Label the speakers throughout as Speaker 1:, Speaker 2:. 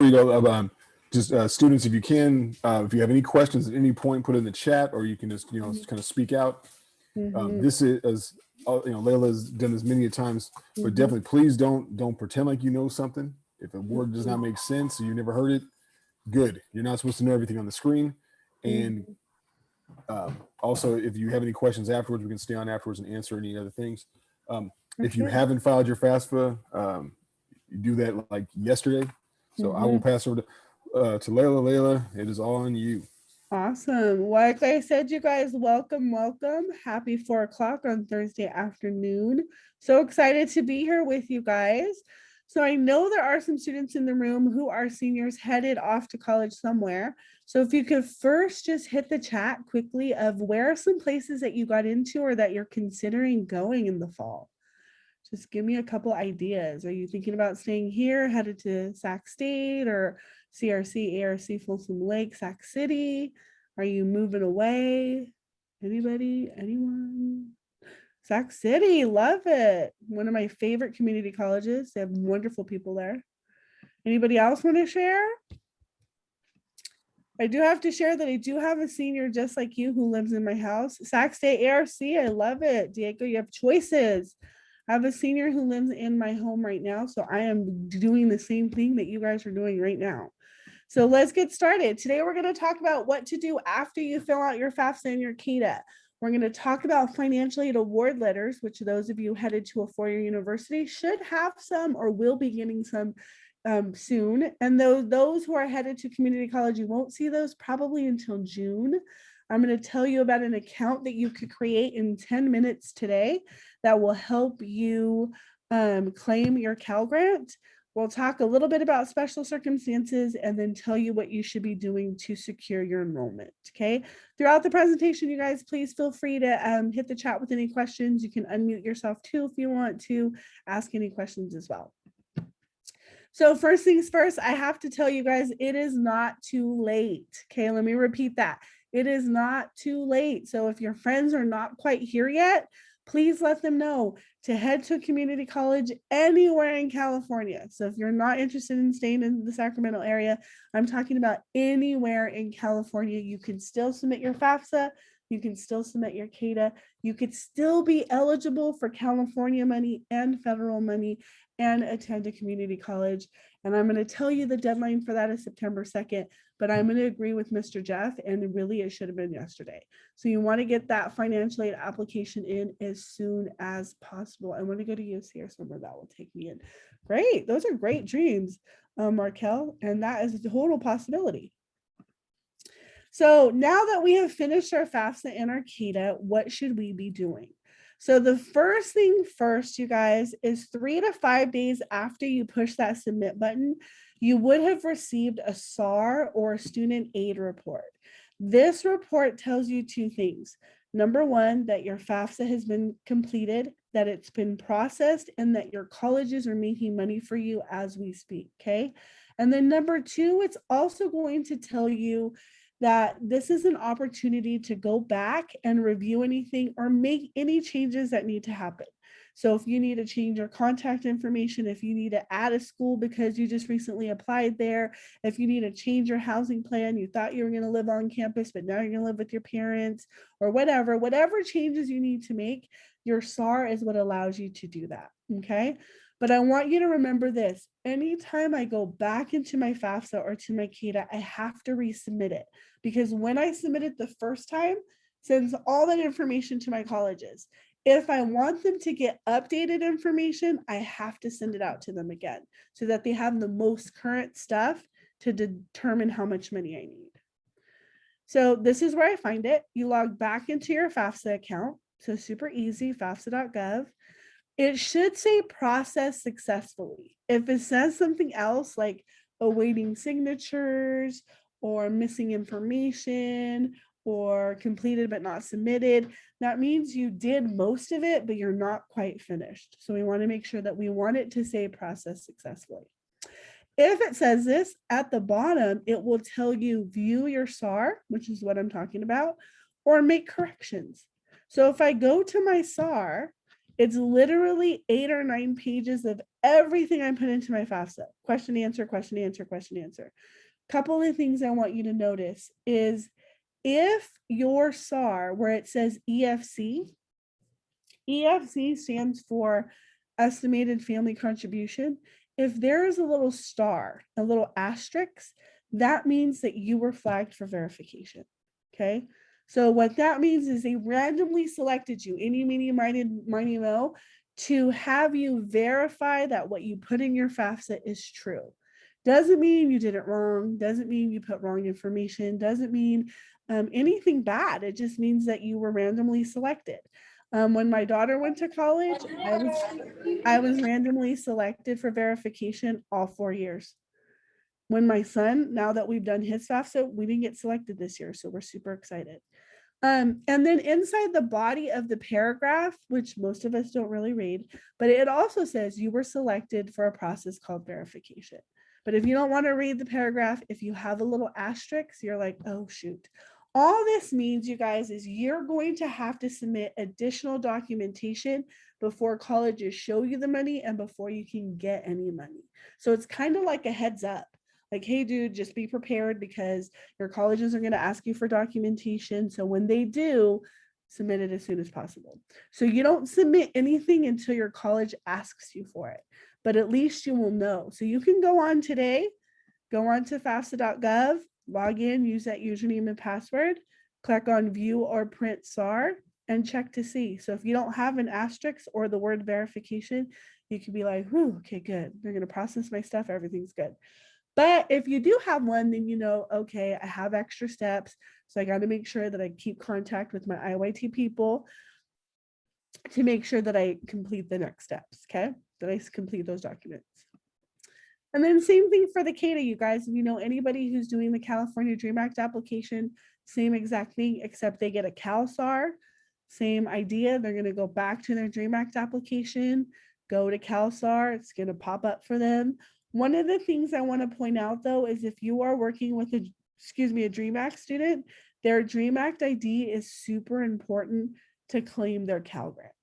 Speaker 1: you go. Just students, if you can, if you have any questions at any point, put it in the chat, or you can just kind of speak out. This is, as Layla has done this many times, but definitely please don't pretend like you know something. If a word does not make sense, or you never heard it, good. You're not supposed to know everything on the screen. And also, if you have any questions afterwards, we can stay on afterwards and answer any other things. If you haven't filed your FAFSA, you do that like yesterday. So I will pass over to Layla. Layla, it is all on you.
Speaker 2: Awesome. Like I said, you guys, welcome. Happy 4 o'clock on Thursday afternoon. So excited to be here with you guys. So I know there are some students in the room who are seniors headed off to college somewhere. So if you could first just hit the chat quickly of where are some places that you got into or that you're considering going in the fall. Just give me a couple ideas. Are you thinking about staying here, headed to Sac State or CRC, ARC, Folsom Lake, Sac City? Are you moving away? Anybody? Anyone? Sac City, love it. One of my favorite community colleges. They have wonderful people there. Anybody else want to share? I do have to share that I do have a senior just like you who lives in my house. Sac State, ARC, I love it. Diego, you have choices. I have a senior who lives in my home right now, so I am doing the same thing that you guys are doing right now. So let's get started. Today, we're going to talk about what to do after you fill out your FAFSA and your CADA. We're going to talk about financial aid award letters, which those of you headed to a four-year university should have some or will be getting some soon. And those who are headed to community college, you won't see those probably until June. I'm going to tell you about an account that you could create in 10 minutes today that will help you claim your Cal Grant. We'll talk a little bit about special circumstances and then tell you what you should be doing to secure your enrollment, okay? Throughout the presentation, you guys, please feel free to hit the chat with any questions. You can unmute yourself too if you want to ask any questions as well. So first things first, I have to tell you guys, it is not too late, okay? Let me repeat that. It is not too late. So if your friends are not quite here yet, please let them know to head to a community college anywhere in California. So if you're not interested in staying in the Sacramento area, I'm talking about anywhere in California. You can still submit your FAFSA. You can still submit your CADA. You could still be eligible for California money and federal money and attend a community college. And I'm going to tell you the deadline for that is September 2nd, but I'm going to agree with Mr. Jeff, and really it should have been yesterday. So you want to get that financial aid application in as soon as possible. I want to go to UC somewhere that will take me in. Great. Those are great dreams, Markel, and that is a total possibility. So now that we have finished our FAFSA and our CADA, what should we be doing? So the first thing first, you guys, is 3 to 5 days after you push that submit button, you would have received a SAR or a student aid report. This report tells you two things. Number one, that your FAFSA has been completed, that it's been processed, and that your colleges are making money for you as we speak, okay? And then number two, it's also going to tell you that this is an opportunity to go back and review anything or make any changes that need to happen. So if you need to change your contact information, if you need to add a school because you just recently applied there, if you need to change your housing plan, you thought you were going to live on campus, but now you're going to live with your parents or whatever changes you need to make, your SAR is what allows you to do that, okay? But I want you to remember this. Anytime I go back into my FAFSA or to my CADA, I have to resubmit it because when I submit it the first time, it sends all that information to my colleges. If I want them to get updated information, I have to send it out to them again so that they have the most current stuff to determine how much money I need. So this is where I find it. You log back into your FAFSA account. So super easy, fafsa.gov. It should say process successfully. If it says something else like awaiting signatures or missing information or completed but not submitted, that means you did most of it, but you're not quite finished. So we want to make sure that we want it to say process successfully. If it says this at the bottom, it will tell you view your SAR, which is what I'm talking about, or make corrections. So if I go to my SAR, It's literally 8 or 9 pages of everything I put into my FAFSA. Question, answer, question, answer, question, answer. Couple of things I want you to notice is if your SAR, where it says EFC, EFC stands for Estimated Family Contribution. If there is a little star, a little asterisk, that means that you were flagged for verification. Okay. So what that means is they randomly selected you, any, meeny, miny, mo, to have you verify that what you put in your FAFSA is true. Doesn't mean you did it wrong. Doesn't mean you put wrong information. Doesn't mean anything bad. It just means that you were randomly selected. When my daughter went to college, I was randomly selected for verification all 4 years. When my son, now that we've done his FAFSA, we didn't get selected this year, so we're super excited. And then inside the body of the paragraph, which most of us don't really read, but it also says you were selected for a process called verification. But if you don't want to read the paragraph, if you have a little asterisk, you're like, oh, shoot. All this means, you guys, is you're going to have to submit additional documentation before colleges show you the money and before you can get any money. So it's kind of like a heads up. Like, hey, dude, just be prepared because your colleges are going to ask you for documentation. So when they do, submit it as soon as possible. So you don't submit anything until your college asks you for it, but at least you will know. So you can go on today, go on to FAFSA.gov, log in, use that username and password, click on view or print SAR, and check to see. So if you don't have an asterisk or the word verification, you can be like, whew, okay, good. They're going to process my stuff. Everything's good. But if you do have one, then you know, okay, I have extra steps. So I got to make sure that I keep contact with my IYT people to make sure that I complete the next steps, okay? That I complete those documents. And then same thing for the CADA, you guys. If you know anybody who's doing the California Dream Act application, same exact thing, except they get a CalSAR, same idea. They're going to go back to their Dream Act application, go to CalSAR. It's going to pop up for them. One of the things I want to point out, though, is if you are working with a Dream Act student, their Dream Act ID is super important to claim their Cal Grant.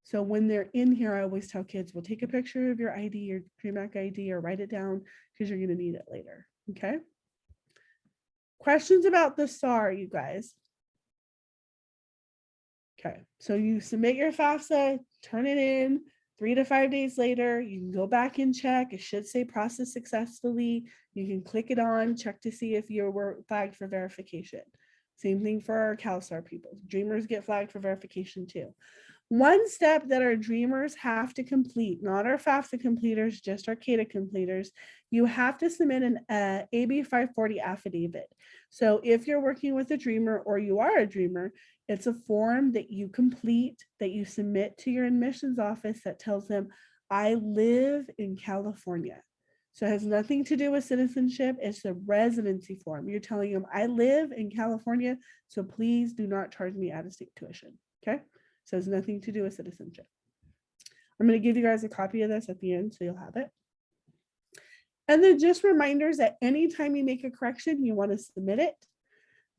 Speaker 2: So when they're in here, I always tell kids, well, take a picture of your ID, your Dream Act ID, or write it down because you're going to need it later. Okay. Questions about the SAR, you guys? Okay. So you submit your FAFSA, turn it in. 3 to 5 days later, you can go back and check. It should say process successfully. You can click it on, check to see if you were flagged for verification. Same thing for our CalSAR people. Dreamers get flagged for verification too. One step that our dreamers have to complete, not our FAFSA completers, just our CADA completers, you have to submit an AB 540 affidavit. So if you're working with a dreamer or you are a dreamer, it's a form that you complete, that you submit to your admissions office that tells them, I live in California. So it has nothing to do with citizenship. It's a residency form. You're telling them, I live in California, so please do not charge me out-of-state tuition. Okay? So it has nothing to do with citizenship. I'm going to give you guys a copy of this at the end so you'll have it. And then just reminders that anytime you make a correction, you want to submit it,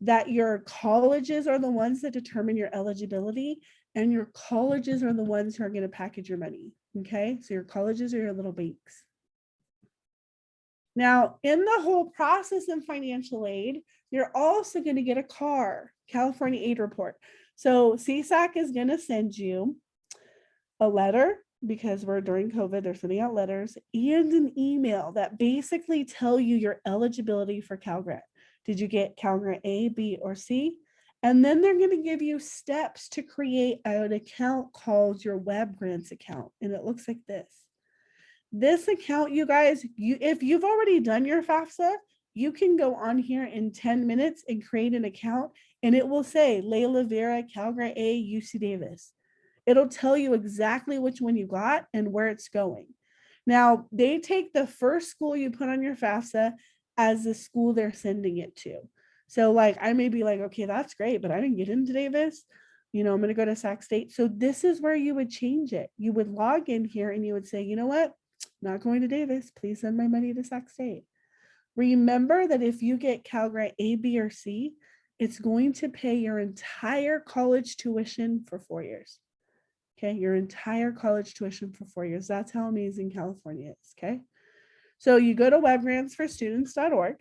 Speaker 2: that your colleges are the ones that determine your eligibility, and your colleges are the ones who are going to package your money. Okay, so your colleges are your little banks. Now, in the whole process of financial aid, you're also going to get a CAR, California Aid Report. So CSAC is going to send you a letter, because we're during COVID, they're sending out letters, and an email that basically tell you your eligibility for Cal Grant. Did you get Cal Grant A, B, or C? And then they're going to give you steps to create an account called your Web Grants account. And it looks like this. This account, you guys, if you've already done your FAFSA, you can go on here in 10 minutes and create an account, and it will say Layla Vera, Cal Grant A, UC Davis. It'll tell you exactly which one you got and where it's going. Now, they take the first school you put on your FAFSA as the school they're sending it to. So like, I may be like, okay, that's great, but I didn't get into Davis. You know, I'm going to go to Sac State. So this is where you would change it. You would log in here and you would say, you know what? Not going to Davis. Please send my money to Sac State. Remember that if you get Cal Grant A, B, or C, it's going to pay your entire college tuition for 4 years. Okay, your entire college tuition for 4 years. That's how amazing California is. Okay, so you go to webgrantsforstudents.org.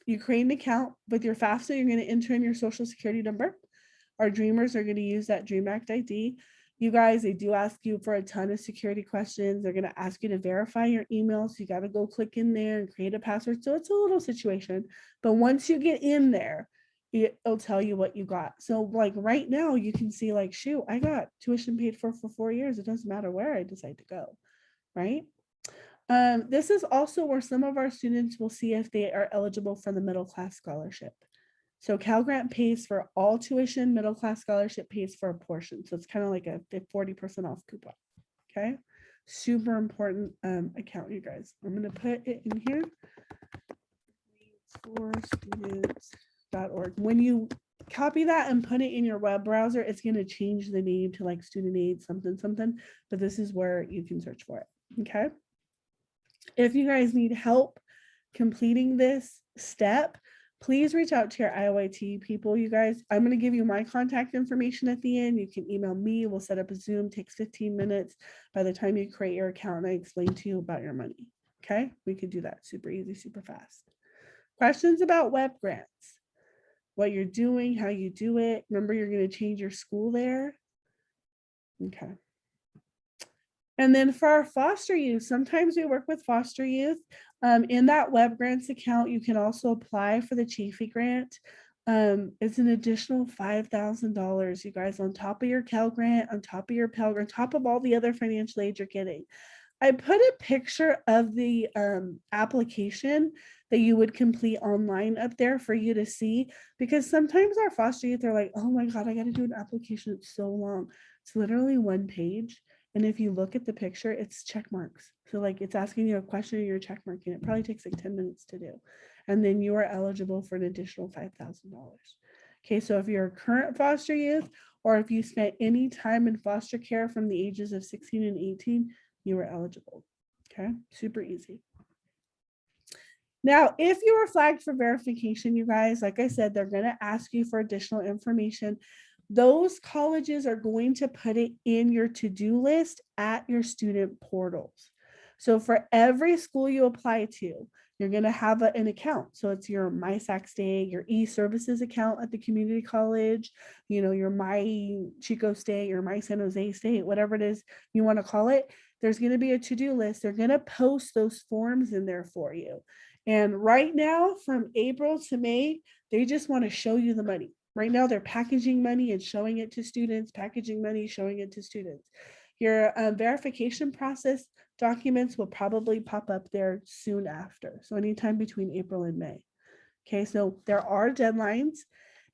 Speaker 2: You create an account with your FAFSA. You're going to enter in your social security number. Our dreamers are going to use that Dream Act ID. You guys, they do ask you for a ton of security questions. They're going to ask you to verify your email. So you got to go click in there and create a password. So it's a little situation. But once you get in there, it'll tell you what you got. So like right now, you can see like, shoot, I got tuition paid for 4 years. It doesn't matter where I decide to go, right? This is also where some of our students will see if they are eligible for the middle class scholarship. So Cal Grant pays for all tuition, middle class scholarship pays for a portion. So it's kind of like a 40% off coupon. Okay, super important account, you guys. I'm going to put it in here. forstudents.org. When you copy that and put it in your web browser, it's going to change the name to like student aid something, but this is where you can search for it. Okay. If you guys need help completing this step, please reach out to your IOIT people, you guys. I'm going to give you my contact information at the end. You can email me. We'll set up a Zoom. Takes 15 minutes. By the time you create your account, I explain to you about your money. Okay, we could do that super easy, super fast. Questions about web grants, what you're doing, how you do it. Remember, you're going to change your school there. Okay. And then for our foster youth, sometimes we work with foster youth. In that web grants account, you can also apply for the Chafee grant. It's an additional $5,000, you guys, on top of your Cal grant, on top of your Pell grant, on top of all the other financial aid you're getting. I put a picture of the application that you would complete online up there for you to see, because sometimes our foster youth are like, oh my God, I got to do an application. It's so long. It's literally 1 page. And if you look at the picture, it's check marks. So like it's asking you a question and you're check marking. It probably takes like 10 minutes to do. And then you are eligible for an additional $5,000. Okay, so if you're a current foster youth, or if you spent any time in foster care from the ages of 16 and 18, you are eligible. Okay, super easy. Now, if you were flagged for verification, you guys, like I said, they're going to ask you for additional information. Those colleges are going to put it in your to-do list at your student portals. So for every school you apply to, you're going to have an account. So it's your My Sac State, your e-services account at the community college, you know, your My Chico State, your My San Jose State, whatever it is you want to call it. There's going to be a to-do list. They're going to post those forms in there for you. And right now, from April to May, they just want to show you the money. Right now, they're packaging money and showing it to students, packaging money, showing it to students. Your verification process documents will probably pop up there soon after. So anytime between April and May. Okay, so there are deadlines.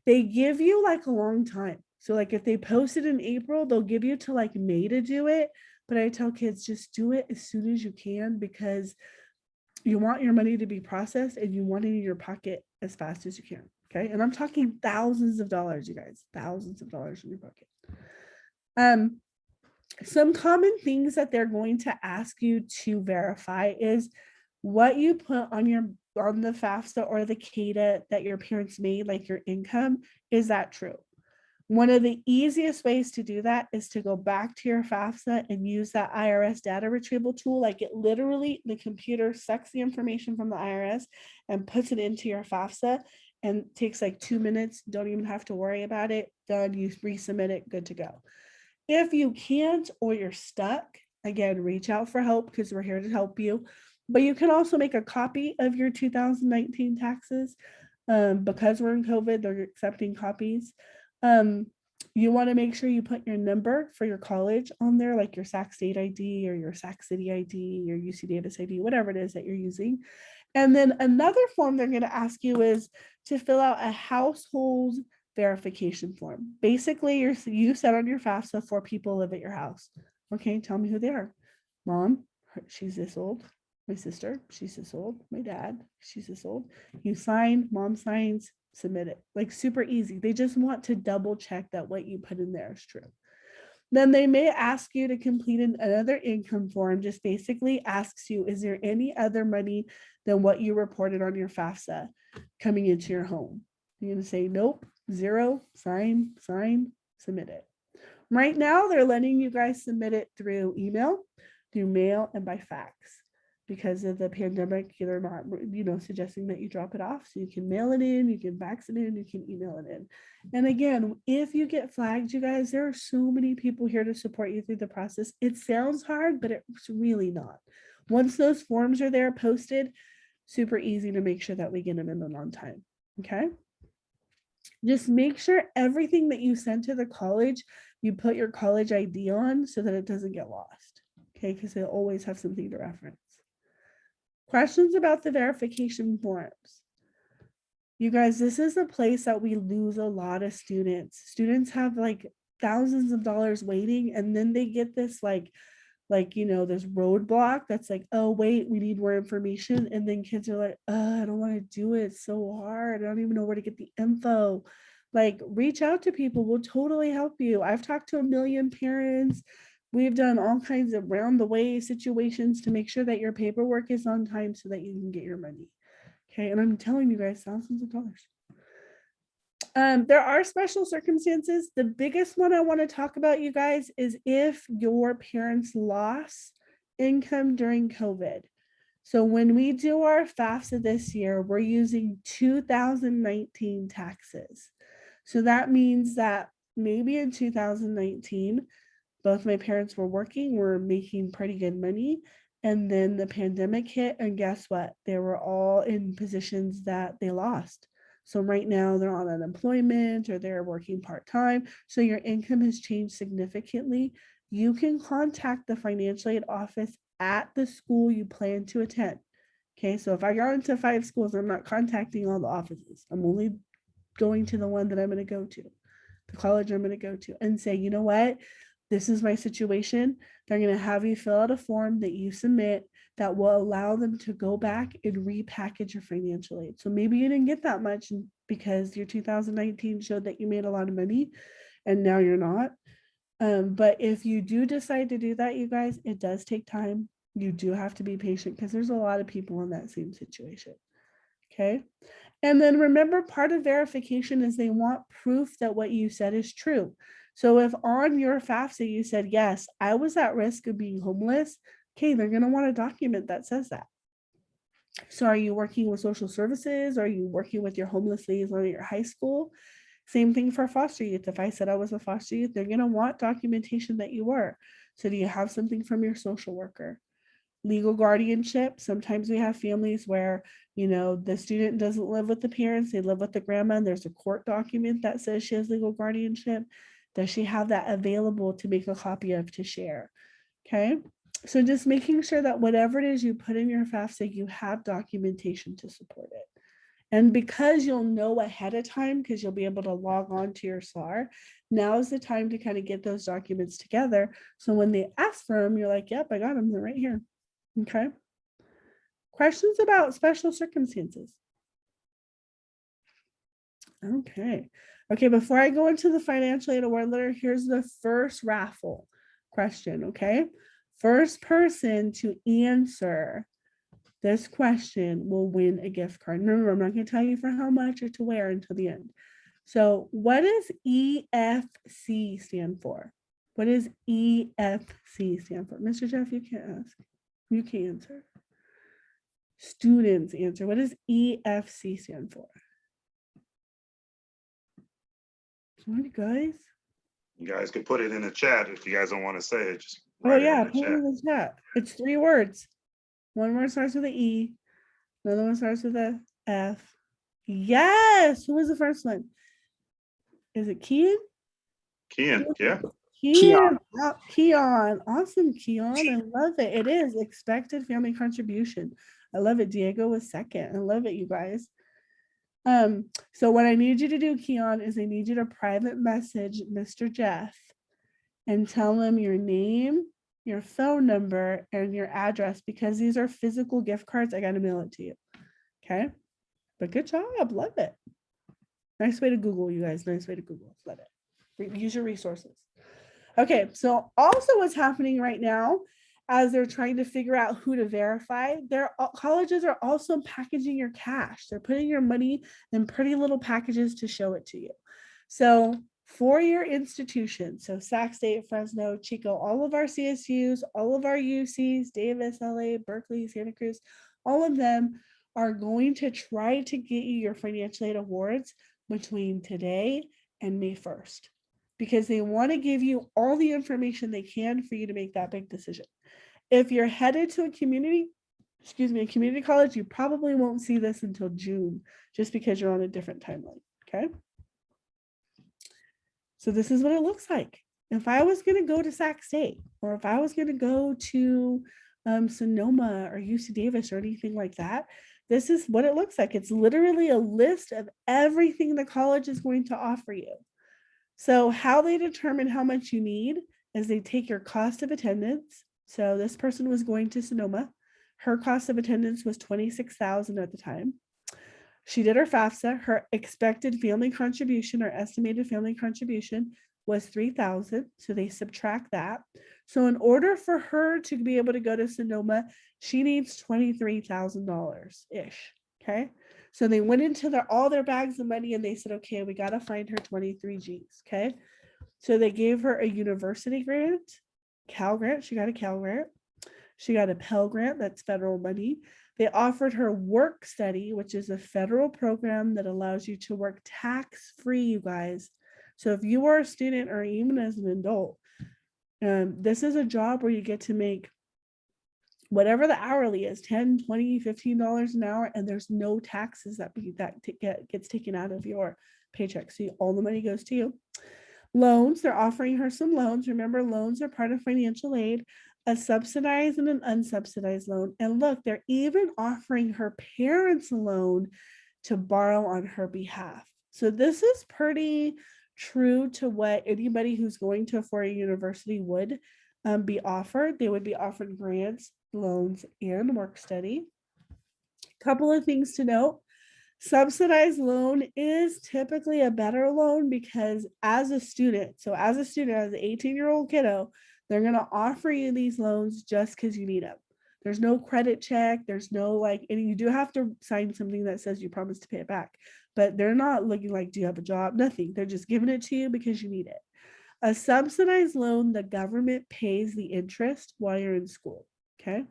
Speaker 2: They give you like a long time. So like if they post it in April, they'll give you to like May to do it. But I tell kids, just do it as soon as you can, because you want your money to be processed and you want it in your pocket as fast as you can. Okay. And I'm talking thousands of dollars, you guys, thousands of dollars in your pocket. Some common things that they're going to ask you to verify is what you put on the FAFSA or the CADA that your parents made, like your income. Is that true? One of the easiest ways to do that is to go back to your FAFSA and use that IRS data retrieval tool. Like it literally, the computer sucks the information from the IRS and puts it into your FAFSA, and takes like 2 minutes. Don't even have to worry about it. Done. You resubmit it. Good to go. If you can't, or you're stuck, again, reach out for help, because we're here to help you. But you can also make a copy of your 2019 taxes. Because we're in COVID, they're accepting copies. You want to make sure you put your number for your college on there, like your Sac State ID or your Sac City ID, your UC Davis ID, whatever it is that you're using. And then another form they're going to ask you is to fill out a household verification form. Basically, you said on your FAFSA 4 people live at your house. Okay, tell me who they are. Mom, she's this old. My sister, she's this old. My dad, she's this old. You sign, mom signs, submit it. Like super easy. They just want to double check that what you put in there is true. Then they may ask you to complete another income form. Just basically asks you, is there any other money than what you reported on your FAFSA coming into your home? You're going to say, nope, 0, sign, submit it. Right now, they're letting you guys submit it through email, through mail, and by fax. Because of the pandemic, they're not, suggesting that you drop it off. So you can mail it in, you can fax it in, you can email it in. And again, if you get flagged, you guys, there are so many people here to support you through the process. It sounds hard, but it's really not. Once those forms are there posted, super easy to make sure that we get them in on time. Okay. Just make sure everything that you send to the college, you put your college ID on so that it doesn't get lost. Okay. Because they'll always have something to reference. Questions about the verification forms. You guys, this is a place that we lose a lot of students. Students have like thousands of dollars waiting, and then they get this this roadblock that's like, oh, wait, we need more information. And then kids are like, I don't want to do it. It's so hard. I don't even know where to get the info. Like, reach out to people. We'll totally help you. I've talked to a million parents. We've done all kinds of round the way situations to make sure that your paperwork is on time so that you can get your money. Okay. And I'm telling you guys, thousands of dollars. There are special circumstances. The biggest one I want to talk about, you guys, is if your parents lost income during COVID. So when we do our FAFSA this year, we're using 2019 taxes. So that means that maybe in 2019, both my parents were working, were making pretty good money. And then the pandemic hit, and guess what? They were all in positions that they lost. So right now they're on unemployment or they're working part-time. So your income has changed significantly. You can contact the financial aid office at the school you plan to attend. Okay, so if I go into 5 schools, I'm not contacting all the offices. I'm only going to the one that I'm going to go to, the college I'm going to go to, and say, you know what? This is my situation. They're going to have you fill out a form that you submit that will allow them to go back and repackage your financial aid. So maybe you didn't get that much because your 2019 showed that you made a lot of money and now you're not. But if you do decide to do that, you guys, it does take time. You do have to be patient because there's a lot of people in that same situation. Okay. And then remember, part of verification is they want proof that what you said is true. So if on your FAFSA you said, yes, I was at risk of being homeless, okay, they're going to want a document that says that. So are you working with social services? Are you working with your homeless liaison at your high school? Same thing for foster youth. If I said I was a foster youth, they're going to want documentation that you were. So do you have something from your social worker? Legal guardianship. Sometimes we have families where, the student doesn't live with the parents, they live with the grandma, and there's a court document that says she has legal guardianship. Does she have that available to make a copy of to share? Okay. So just making sure that whatever it is you put in your FAFSA, you have documentation to support it. And because you'll know ahead of time, because you'll be able to log on to your SAR, now is the time to kind of get those documents together. So when they ask for them, you're like, yep, I got them. They're right here. Okay. Questions about special circumstances? Okay. Okay, before I go into the financial aid award letter, here's the first raffle question, okay? First person to answer this question will win a gift card. Remember, I'm not going to tell you for how much or to where until the end. So what does EFC stand for? What does EFC stand for? Mr. Jeff, you can't ask. You can answer. Students answer. What does EFC stand for? Come on, guys.
Speaker 3: You guys can put it in the chat if you guys don't want to say it. Just
Speaker 2: put it in the chat. It's 3 words. One word starts with an E. Another one starts with a F. Yes. Who was the first one? Is it Kean?
Speaker 3: Kean, yeah.
Speaker 2: Kean. Keon. Awesome, Keon. I love it. It is expected family contribution. I love it. Diego was second. I love it, you guys. So what I need you to do, Keon, is I need you to private message Mr. Jeff and tell him your name, your phone number, and your address, because these are physical gift cards. I got to mail it to you. Okay. But good job. Love it. Nice way to Google, you guys. Nice way to Google. Love it. Use your resources. Okay. So also what's happening right now, as they're trying to figure out who to verify, their colleges are also packaging your cash. They're putting your money in pretty little packages to show it to you. So Four-year institutions, so Sac State, Fresno, Chico, all of our CSUs, all of our UCs, Davis, LA, Berkeley, Santa Cruz, all of them are going to try to get you your financial aid awards between today and May 1st, because they want to give you all the information they can for you to make that big decision. If you're headed to a community college, you probably won't see this until June, just because you're on a different timeline, okay? So this is what it looks like. If I was going to go to Sac State, or if I was going to go to Sonoma or UC Davis or anything like that, this is what it looks like. It's literally a list of everything the college is going to offer you. So how they determine how much you need is they take your cost of attendance. So this person was going to Sonoma. Her cost of attendance was $26,000 at the time. She did her FAFSA. Her expected family contribution or estimated family contribution was $3,000. So they subtract that. So in order for her to be able to go to Sonoma, she needs $23,000-ish. Okay. So they went into all their bags of money and they said, okay, we got to find her 23 G's. Okay. So they gave her a university grant, Cal grant. She got a Cal grant. She got a Pell grant. That's federal money. They offered her work study, which is a federal program that allows you to work tax-free, you guys. So if you are a student or even as an adult, this is a job where you get to make whatever the hourly is, $10, $20, $15 an hour, and there's no taxes that gets taken out of your paycheck. So all the money goes to you. Loans, they're offering her some loans. Remember, loans are part of financial aid, a subsidized and an unsubsidized loan. And look, they're even offering her parents a loan to borrow on her behalf. So this is pretty true to what anybody who's going to a four-year university would be offered. They would be offered grants, loans, and work study. Couple of things to note. Subsidized loan is typically a better loan because as an 18-year-old kiddo, they're going to offer you these loans just because you need them. There's no credit check. There's no and you do have to sign something that says you promise to pay it back, but they're not looking like, do you have a job? Nothing. They're just giving it to you because you need it. A subsidized loan, the government pays the interest while you're in school. Okay.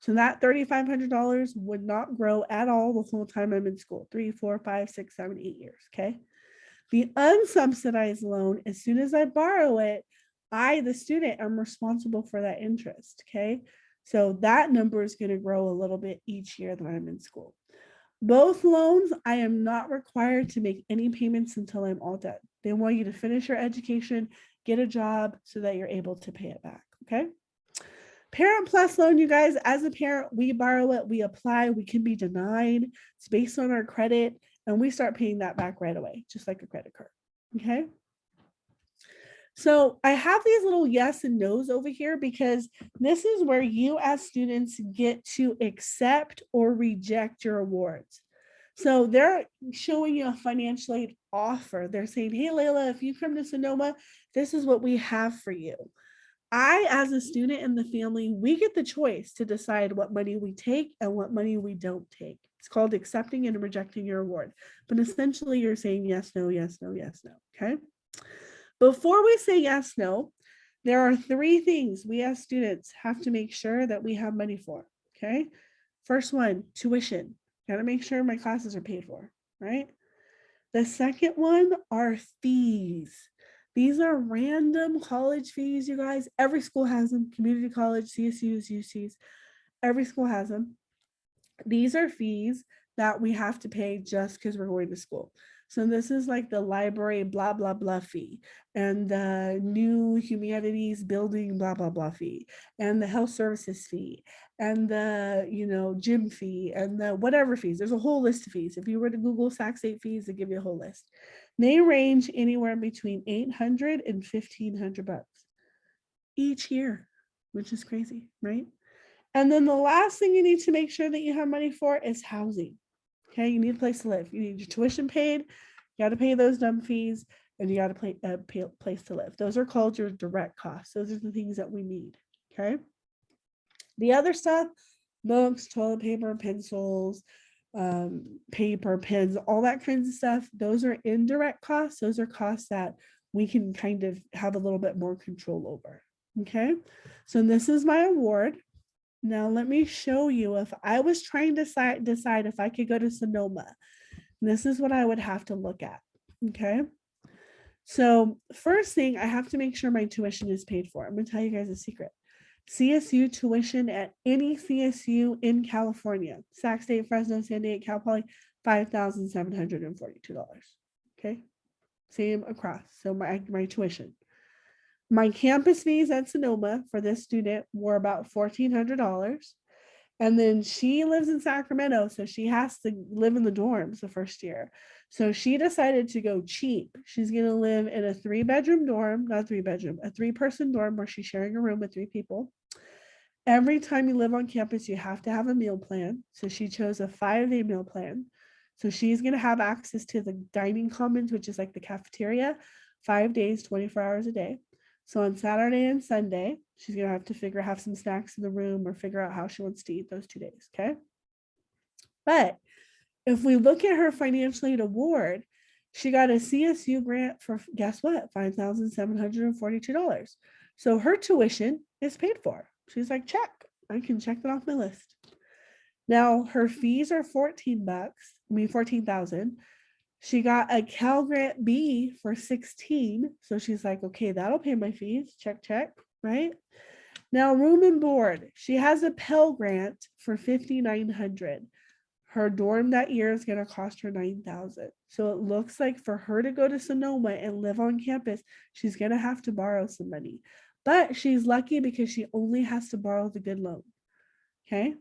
Speaker 2: So that $3,500 would not grow at all the whole time I'm in school, 3, 4, 5, 6, 7, 8 years. Okay. The unsubsidized loan, as soon as I borrow it, I, the student, am responsible for that interest. Okay. So that number is going to grow a little bit each year that I'm in school. Both loans, I am not required to make any payments until I'm all done. They want you to finish your education, get a job so that you're able to pay it back. Okay. Parent Plus loan, you guys, as a parent, we borrow it, we apply, we can be denied. It's based on our credit, and we start paying that back right away, just like a credit card. Okay. So I have these little yes and no's over here because this is where you as students get to accept or reject your awards. So they're showing you a financial aid offer. They're saying, hey, Layla, if you come to Sonoma, this is what we have for you. I, as a student in the family, we get the choice to decide what money we take and what money we don't take. It's called accepting and rejecting your award. But essentially, you're saying yes, no, yes, no, yes, no. Okay. Before we say yes, no, there are 3 things we as students have to make sure that we have money for. Okay. First one, tuition. Got to make sure my classes are paid for, right? The second one are fees. These are random college fees, you guys. Every school has them. Community college, CSUs, UCs, every school has them. These are fees that we have to pay just because we're going to school. So this is like the library blah, blah, blah fee, and the new humanities building blah, blah, blah fee, and the health services fee, and the, gym fee, and the whatever fees. There's a whole list of fees. If you were to Google Sac State fees, they give you a whole list. They range anywhere between $800 and $1,500 each year, which is crazy, right? And then the last thing you need to make sure that you have money for is housing. Okay, you need a place to live. You need your tuition paid. You got to pay those dumb fees, and you got to pay a place to live. Those are called your direct costs. Those are the things that we need. Okay. The other stuff, books, toilet paper, pencils, paper, pens, all that kinds of stuff. Those are indirect costs. Those are costs that we can kind of have a little bit more control over. Okay, so this is my award. Now let me show you, if I was trying to decide if I could go to Sonoma, this is what I would have to look at. Okay, so first thing, I have to make sure my tuition is paid for. I'm gonna tell you guys a secret. CSU tuition at any CSU in California, Sac State, Fresno, San Diego, Cal Poly, $5,742. Okay, same across. So my tuition. My campus fees at Sonoma for this student were about $1,400. And then she lives in Sacramento, so she has to live in the dorms the first year. So she decided to go cheap. She's going to live in a 3-bedroom dorm, not 3-bedroom, a 3-person dorm where she's sharing a room with 3 people. Every time you live on campus, you have to have a meal plan. So she chose a 5-day meal plan. So she's going to have access to the dining commons, which is like the cafeteria, 5 days, 24 hours a day. So on Saturday and Sunday, she's going to have to have some snacks in the room or figure out how she wants to eat those 2 days. Okay. But if we look at her financial aid award, she got a CSU grant for, guess what? $5,742. So her tuition is paid for. She's like, check, I can check that off my list. Now her fees are $14,000. She got a Cal Grant B for 16. So she's like, okay, that'll pay my fees. Check, check, right? Now room and board. She has a Pell Grant for $5,900. Her dorm that year is going to cost her $9,000. So it looks like for her to go to Sonoma and live on campus, she's going to have to borrow some money. But she's lucky because she only has to borrow the good loan. Okay.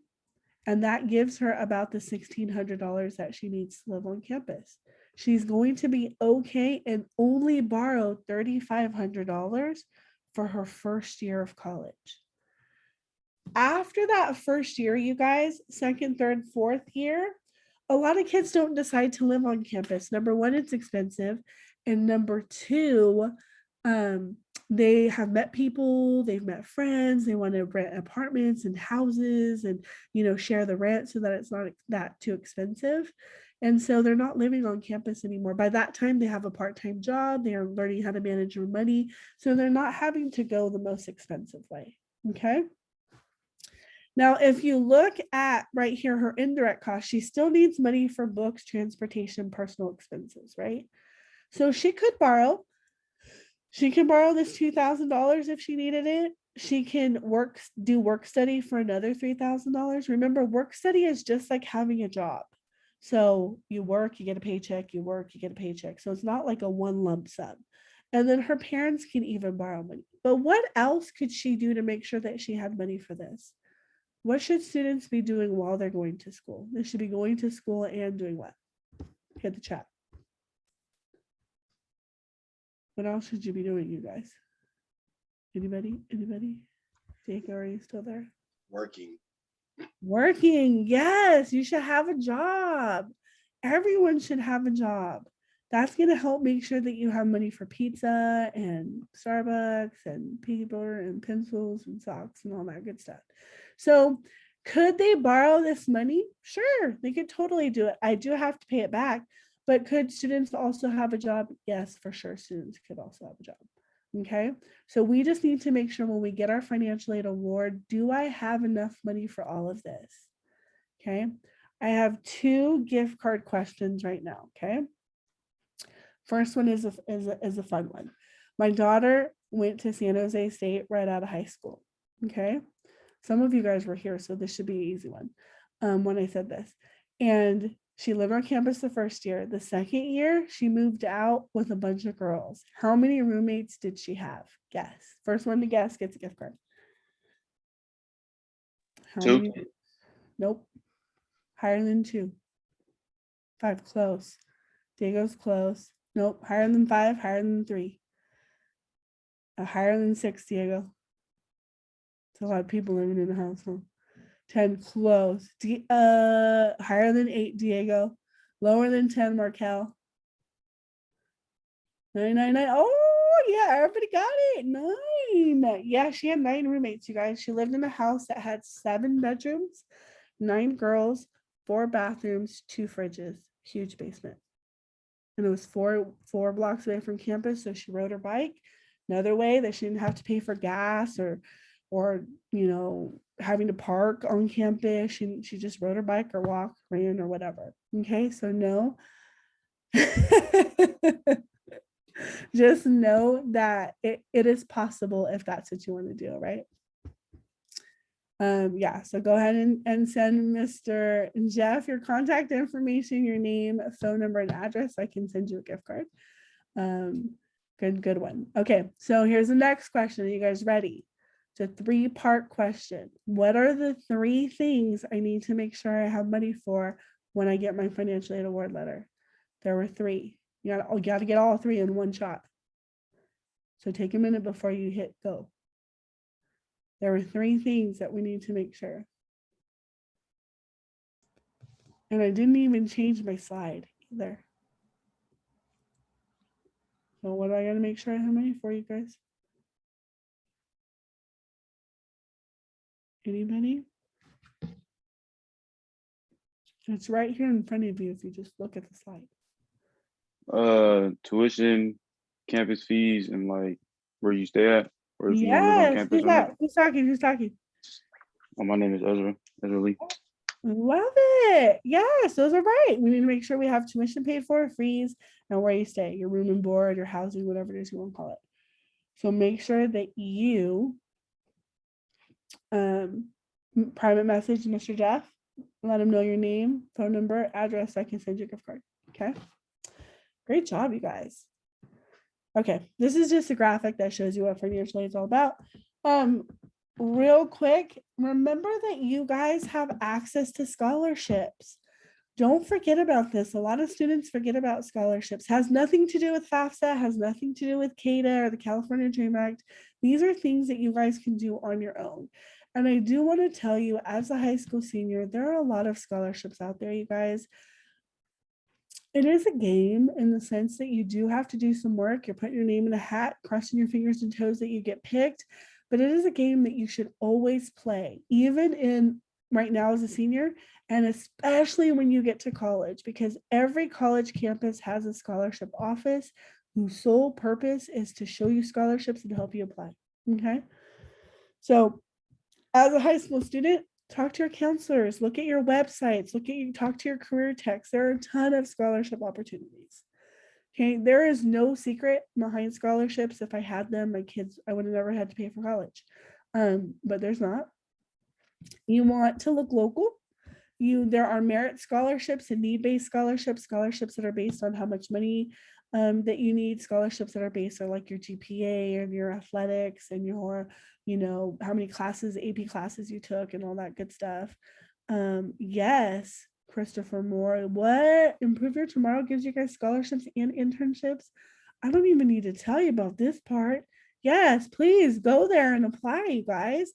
Speaker 2: And that gives her about the $1,600 that she needs to live on campus. She's going to be okay and only borrow $3,500 for her first year of college. After that first year, you guys, second, third, fourth year, a lot of kids don't decide to live on campus. Number one, it's expensive. And number two, they have met people, they've met friends, they want to rent apartments and houses and, share the rent so that it's not that too expensive. And so they're not living on campus anymore. By that time, they have a part-time job. They are learning how to manage their money. So they're not having to go the most expensive way. Okay. Now, if you look at right here, her indirect cost, she still needs money for books, transportation, personal expenses, right? So she could borrow. She can borrow this $2,000 if she needed it. She can do work study for another $3,000. Remember, work study is just like having a job. So you work, you get a paycheck, you work, you get a paycheck. So it's not like a one lump sum. And then her parents can even borrow money. But what else could she do to make sure that she had money for this? What should students be doing while they're going to school? They should be going to school and doing what? Hit the chat. What else should you be doing, you guys? Anybody? Jake, are you still there?
Speaker 4: Working.
Speaker 2: Yes, you should have a job. Everyone should have a job. That's going to help make sure that you have money for pizza and Starbucks and paper and pencils and socks and all that good stuff. So could they borrow this money? Sure, they could totally do it. I do have to pay it back, but could students also have a job? Yes, for sure. Students could also have a job. Okay, so we just need to make sure when we get our financial aid award, do I have enough money for all of this? Okay, I have 2 gift card questions right now. Okay, first one is a fun one. My daughter went to San Jose State right out of high school. Okay, some of you guys were here, so this should be an easy one when I said this. And she lived on campus the first year. The second year, she moved out with a bunch of girls. How many roommates did she have? Guess. First one to guess gets a gift card. How
Speaker 4: 2.
Speaker 2: many? Nope. Higher than 2. 5, close. Diego's close. Nope. Higher than 5, higher than 3. Higher than 6, Diego. It's a lot of people living in the house, huh? 10, close. Higher than 8, Diego. Lower than 10, Markel. 9. Oh, yeah, everybody got it. 9. Yeah, she had 9 roommates, you guys. She lived in a house that had 7 bedrooms, 9 girls, 4 bathrooms, 2 fridges, huge basement. and it was four blocks away from campus. So she rode her bike. Another way that she didn't have to pay for gas or having to park on campus. She just rode her bike or walked, ran, or whatever. Okay, so no. Just know that it is possible if that's what you want to do, right? Yeah, so go ahead and send Mr. Jeff your contact information, your name, phone number, and address. I can send you a gift card. Good one. Okay, so here's the next question. Are you guys ready? It's a 3-part question. What are the 3 things I need to make sure I have money for when I get my financial aid award letter? There were 3. You got to get all 3 in one shot. So take a minute before you hit go. There were 3 things that we need to make sure. And I didn't even change my slide either. So what do I got to make sure I have money for, you guys? Anybody? It's right here in front of you if you just look at the slide.
Speaker 4: Tuition, campus fees, and like where you stay at, or if you want to live on
Speaker 2: Yes,
Speaker 4: campus or not.
Speaker 2: who's talking?
Speaker 4: Oh, my name is Ezra Lee.
Speaker 2: Love it. Yes, those are right. We need to make sure we have tuition paid for, fees, and where you stay, your room and board, your housing, whatever it is you want to call it. So make sure that you private message Mr. Jeff, let him know your name, phone number, address. I can send you a gift card. Okay. Great job, you guys. Okay, this is just a graphic that shows you what financial aid is all about. Real quick, remember that you guys have access to scholarships. Don't forget about this. A lot of students forget about scholarships. Has nothing to do with FAFSA, has nothing to do with CADA or the California Dream Act. These are things that you guys can do on your own. And I do want to tell you, as a high school senior, there are a lot of scholarships out there, you guys. It is a game in the sense that you do have to do some work. You're putting your name in a hat, crossing your fingers and toes that you get picked. But it is a game that you should always play, even in right now as a senior, and especially when you get to college, because every college campus has a scholarship office whose sole purpose is to show you scholarships and help you apply. Okay. So as a high school student, talk to your counselors, look at your websites, talk to your career techs. There are a ton of scholarship opportunities. Okay, there is no secret behind scholarships. If I had them, my kids, I would have never had to pay for college. But there's not. You want to look local. There are merit scholarships and need-based scholarships that are based on how much money that you need, scholarships that are based on like your GPA and your athletics and your, how many classes, AP classes you took and all that good stuff. Yes, Christopher Moore, what? Improve Your Tomorrow gives you guys scholarships and internships. I don't even need to tell you about this part. Yes, please go there and apply, you guys.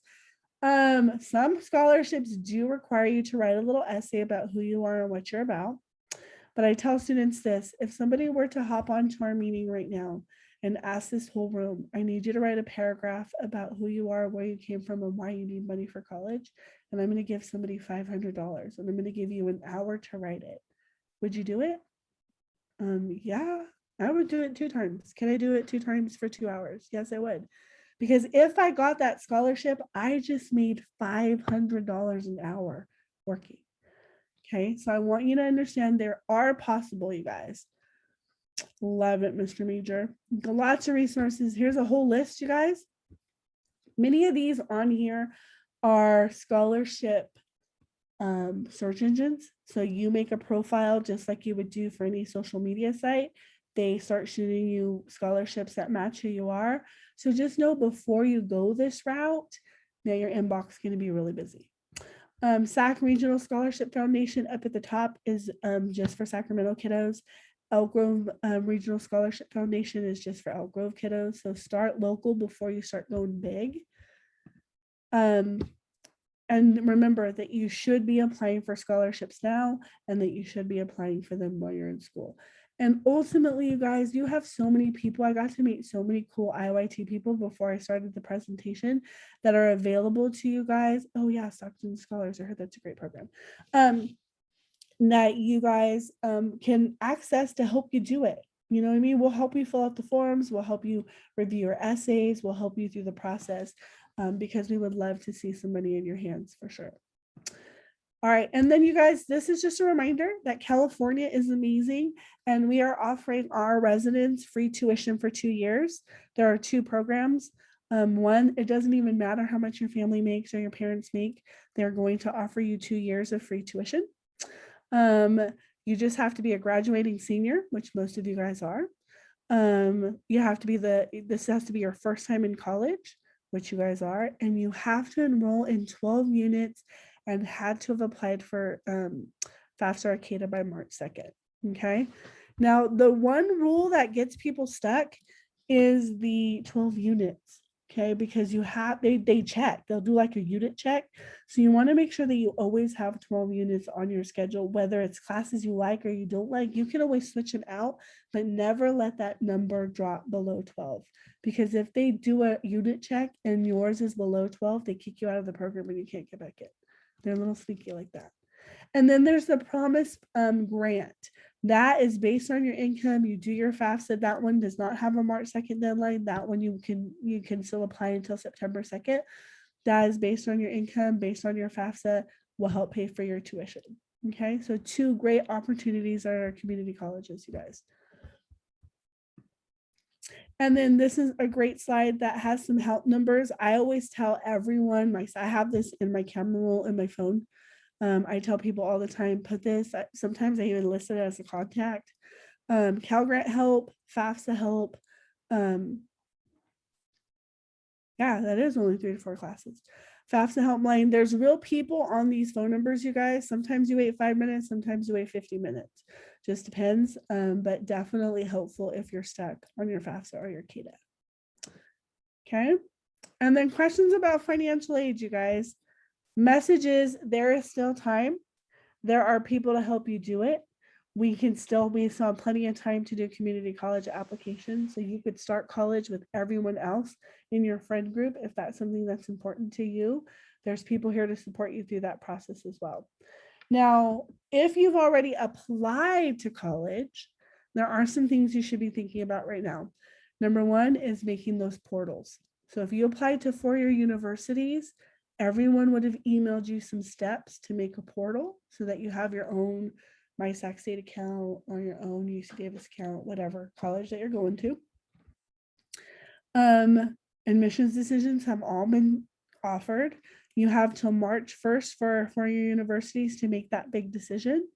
Speaker 2: Some scholarships do require you to write a little essay about who you are and what you're about. But I tell students this, if somebody were to hop onto our meeting right now and ask this whole room, I need you to write a paragraph about who you are, where you came from, and why you need money for college. And I'm going to give somebody $500 and I'm going to give you an hour to write it. Would you do it? Yeah, I would do it 2 times. Can I do it 2 times for 2 hours? Yes, I would. Because if I got that scholarship, I just made $500 an hour working. Okay, so I want you to understand there are possible, you guys. Love it, Mr. Major. Lots of resources. Here's a whole list, you guys. Many of these on here are scholarship search engines. So you make a profile just like you would do for any social media site. They start shooting you scholarships that match who you are. So just know before you go this route, now your inbox is going to be really busy. SAC Regional Scholarship Foundation up at the top is just for Sacramento kiddos. Elk Grove Regional Scholarship Foundation is just for Elk Grove kiddos. So start local before you start going big. And remember that you should be applying for scholarships now and that you should be applying for them while you're in school. And ultimately, you guys, you have so many people. I got to meet so many cool IYT people before I started the presentation that are available to you guys. Oh yeah, Stockton Scholars. I heard that's a great program. that you guys can access to help you do it. You know what I mean? We'll help you fill out the forms. We'll help you review your essays. We'll help you through the process because we would love to see some money in your hands for sure. All right. And then you guys, this is just a reminder that California is amazing and we are offering our residents free tuition for 2 years. There are 2 programs. One, it doesn't even matter how much your family makes or your parents make. They're going to offer you 2 years of free tuition. You just have to be a graduating senior, which most of you guys are. You have to be this has to be your first time in college, which you guys are, and you have to enroll in 12 units and had to have applied for FAFSA or CADA by March 2nd. Okay. Now, the one rule that gets people stuck is the 12 units. Okay, because you have they check, they'll do like a unit check. So you want to make sure that you always have 12 units on your schedule, whether it's classes you like or you don't like. You can always switch them out, but never let that number drop below 12. Because if they do a unit check and yours is below 12, they kick you out of the program and you can't get back in. They're a little sneaky like that. And then there's the Promise grant. That is based on your income. You do your FAFSA. That one does not have a March 2nd deadline. That one you can still apply until September 2nd. That is based on your income, based on your FAFSA, will help pay for your tuition. Okay, so 2 great opportunities at our community colleges, you guys. And then this is a great slide that has some help numbers. I always tell everyone, I have this in my camera roll in my phone. I tell people all the time, put this, sometimes I even list it as a contact. Cal Grant help, FAFSA help. Yeah, that is only 3 to 4 classes. FAFSA helpline, there's real people on these phone numbers, you guys. Sometimes you wait 5 minutes, sometimes you wait 50 minutes. Just depends, but definitely helpful if you're stuck on your FAFSA or your CADA. Okay, and then questions about financial aid, you guys. Messages, there is still time. There are people to help you do it. We still have plenty of time to do community college applications. So you could start college with everyone else in your friend group if that's something that's important to you. There's people here to support you through that process as well. Now, if you've already applied to college, there are some things you should be thinking about right now. Number 1 is making those portals. So if you applied to 4-year universities, everyone would have emailed you some steps to make a portal so that you have your own MySac State account or your own UC Davis account, whatever college that you're going to. Admissions decisions have all been offered. You have till March 1st for your universities to make that big decision.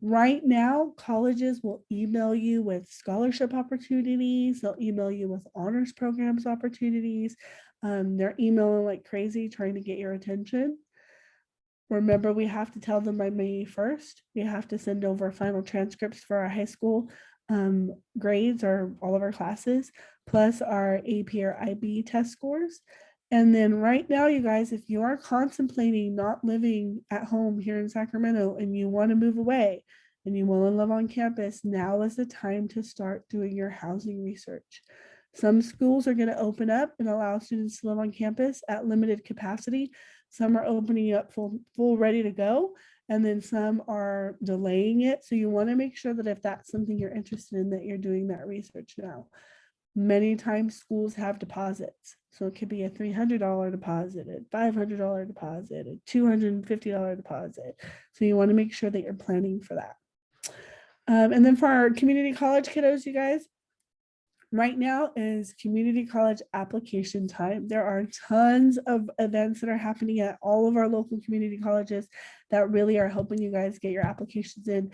Speaker 2: Right now, colleges will email you with scholarship opportunities. They'll email you with honors programs opportunities. They're emailing like crazy, trying to get your attention. Remember, we have to tell them by May 1st. We have to send over final transcripts for our high school grades or all of our classes, plus our AP or IB test scores. And then right now, you guys, if you are contemplating not living at home here in Sacramento and you want to move away and you want to live on campus, now is the time to start doing your housing research. Some schools are going to open up and allow students to live on campus at limited capacity. Some are opening up full ready to go, and then some are delaying it. So you want to make sure that if that's something you're interested in, that you're doing that research now. Many times schools have deposits. So it could be a $300 deposit, a $500 deposit, a $250 deposit. So you want to make sure that you're planning for that. And then for our community college kiddos, you guys, right now is community college application time. There are tons of events that are happening at all of our local community colleges that really are helping you guys get your applications in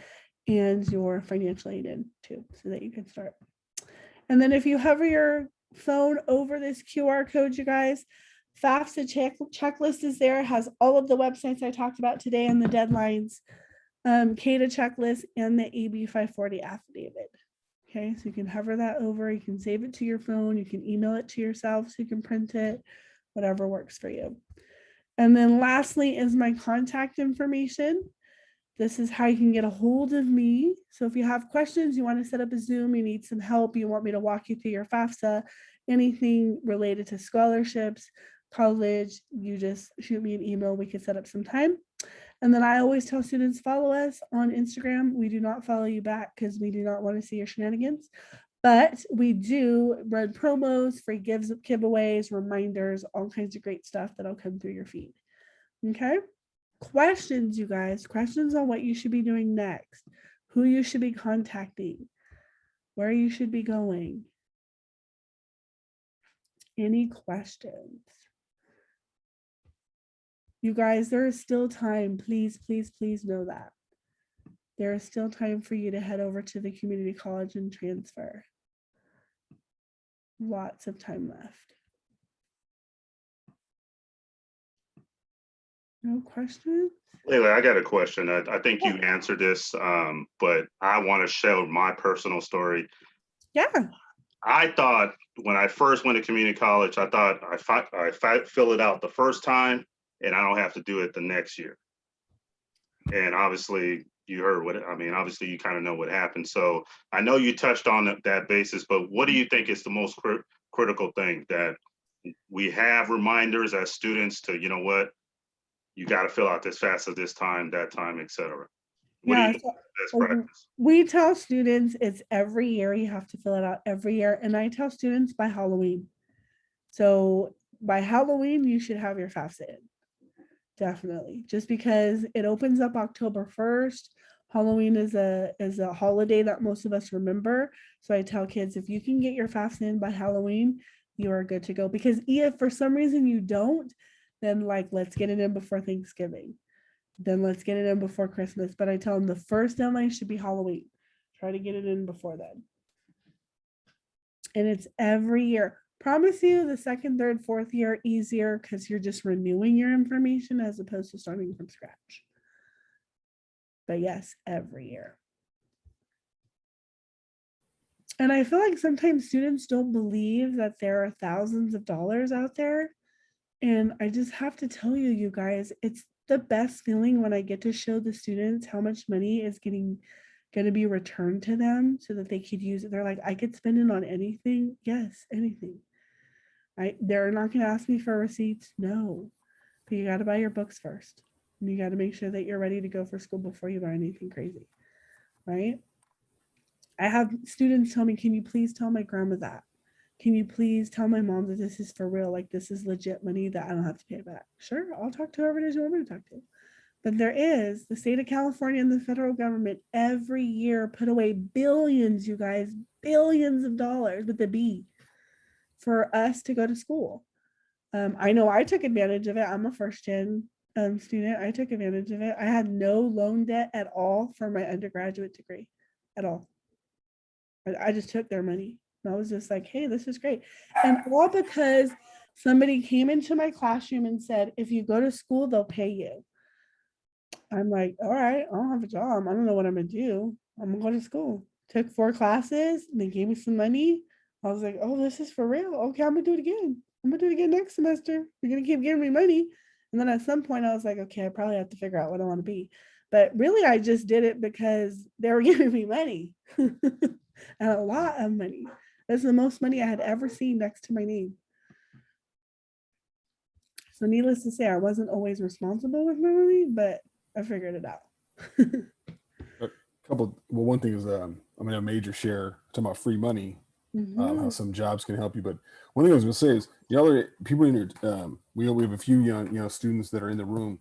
Speaker 2: and your financial aid in too, so that you can start. And then if you hover your phone over this QR code, you guys, FAFSA checklist is there. It has all of the websites I talked about today and the deadlines, CADA checklist, and the AB 540 affidavit. Okay, so you can hover that over, you can save it to your phone, you can email it to yourself so you can print it, whatever works for you. And then lastly is my contact information. This is how you can get a hold of me. So if you have questions, you want to set up a Zoom, you need some help, you want me to walk you through your FAFSA, anything related to scholarships, college, you just shoot me an email, we can set up some time. And then I always tell students, follow us on Instagram. We do not follow you back because we do not want to see your shenanigans. But we do run promos, free giveaways, reminders, all kinds of great stuff that'll come through your feed. Okay. Questions, you guys. Questions on what you should be doing next, who you should be contacting, where you should be going. Any questions? You guys, there is still time. Please, please, please know that. There is still time for you to head over to the community college and transfer. Lots of time left. No questions?
Speaker 3: Layla, I got a question. I think you answered this, but I want to share my personal story.
Speaker 2: Yeah.
Speaker 3: I thought when I first went to community college, I thought I fill it out the first time and I don't have to do it the next year. And obviously you heard obviously you kind of know what happened. So I know you touched on that basis, but what do you think is the most critical thing, that we have reminders as students to, you know what, you got to fill out this fast at this time, that time, etc. What do you think is best practice?
Speaker 2: We tell students it's every year. You have to fill it out every year. And I tell students by Halloween. So by Halloween, you should have your FAFSA in. Definitely. Just because it opens up October 1st. Halloween is a holiday that most of us remember. So I tell kids, if you can get your FAFSA in by Halloween, you are good to go. Because if for some reason you don't, then like, let's get it in before Thanksgiving. Then let's get it in before Christmas. But I tell them the first deadline should be Halloween. Try to get it in before then. And it's every year. Promise you the second, third, fourth year easier because you're just renewing your information as opposed to starting from scratch. But yes, every year. And I feel like sometimes students don't believe that there are thousands of dollars out there. And I just have to tell you, you guys, it's the best feeling when I get to show the students how much money is going to be returned to them so that they could use it. They're like, I could spend it on anything. Yes, anything. They're not going to ask me for receipts. No, but you got to buy your books first. And you got to make sure that you're ready to go for school before you buy anything crazy, right? I have students tell me, can you please tell my grandma that? Can you please tell my mom that this is for real? Like this is legit money that I don't have to pay back. Sure, I'll talk to whoever it is you want me to talk to. But there is the state of California and the federal government every year put away billions, you guys, billions of dollars with the B for us to go to school. I know I took advantage of it. I'm a first gen student. I took advantage of it. I had no loan debt at all for my undergraduate degree at all. I just took their money. I was just like, hey, this is great. And all because somebody came into my classroom and said, if you go to school, they'll pay you. I'm like, all right, I don't have a job. I don't know what I'm going to do. I'm going to go to school. Took 4 classes and they gave me some money. I was like, oh, this is for real. Okay, I'm going to do it again. I'm going to do it again next semester. You're going to keep giving me money. And then at some point I was like, okay, I probably have to figure out what I want to be. But really, I just did it because they were giving me money and a lot of money. That's the most money I had ever seen next to my name. So needless to say, I wasn't always responsible with my money, but I figured it out.
Speaker 1: One thing is, I'm in a major share talking about free money, how some jobs can help you. But one thing I was going to say is, people in your, we have a few young, students that are in the room.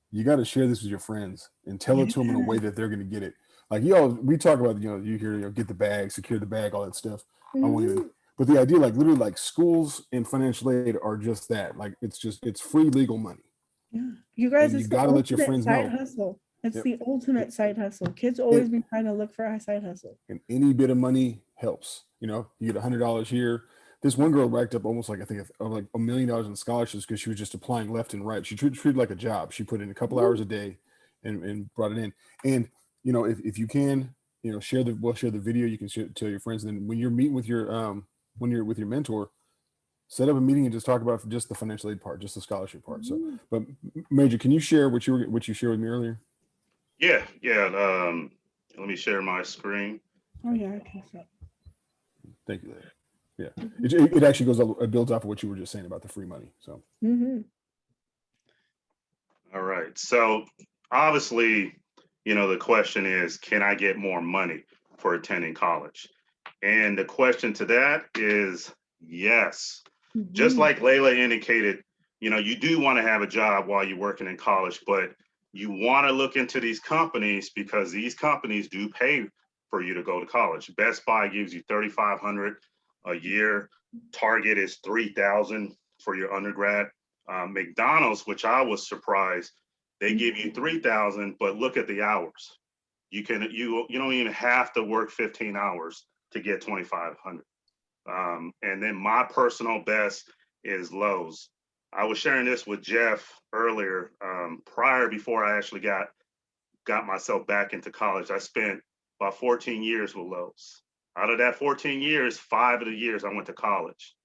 Speaker 1: You got to share this with your friends and tell it to them in a way that they're going to get it. Like, we talk about, you hear, get the bag, secure the bag, all that stuff. But the idea, like literally, like schools and financial aid are just that. Like it's free legal money.
Speaker 2: Yeah, you guys,
Speaker 1: you got to let your friends know.
Speaker 2: Hustle. It's the ultimate side hustle. Kids always be trying to look for a side hustle.
Speaker 1: And any bit of money helps. You get $100 here. This one girl racked up almost like, I think, like $1 million in scholarships because she was just applying left and right. She treated it like a job. She put in a couple hours a day and brought it in. And if you can, share the video. You can tell your friends. And then when you're meeting with your when you're with your mentor, set up a meeting and just talk about just the financial aid part, just the scholarship part. So, but Major, can you share what you shared with me earlier?
Speaker 3: Yeah. Let me share my screen.
Speaker 2: Oh yeah, I can see.
Speaker 1: Thank you. Yeah, it actually it builds off of what you were just saying about the free money. So.
Speaker 3: All right. So obviously, the question is, can I get more money for attending college? And the question to that is yes. Just like Layla indicated, you do want to have a job while you're working in college, but you want to look into these companies because these companies do pay for you to go to college. Best Buy gives you $3,500 a year. Target is $3,000 for your undergrad. McDonald's, which I was surprised, they give you $3,000, but look at the hours. You don't even have to work 15 hours to get $2,500. And then my personal best is Lowe's. I was sharing this with Jeff earlier. Before I actually got myself back into college, I spent about 14 years with Lowe's. Out of that 14 years, 5 of the years I went to college.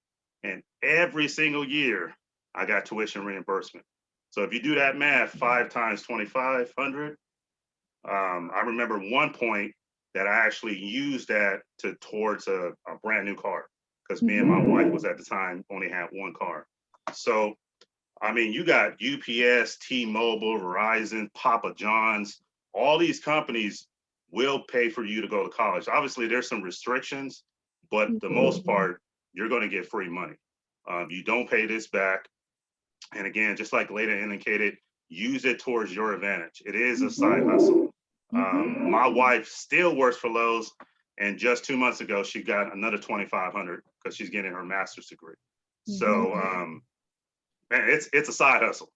Speaker 3: And every single year I got tuition reimbursement. So if you do that math, 5 times 2,500, I remember one point that I actually used that towards a brand new car because me and my wife was at the time only had one car. So, I mean, you got UPS, T-Mobile, Verizon, Papa John's, all these companies will pay for you to go to college. Obviously, there's some restrictions, but the most part, you're going to get free money. You don't pay this back. And again, just like Leda indicated, use it towards your advantage. It is a side hustle. My wife still works for Lowe's, and just 2 months ago, she got another $2,500 because she's getting her master's degree. So, man, it's a side hustle.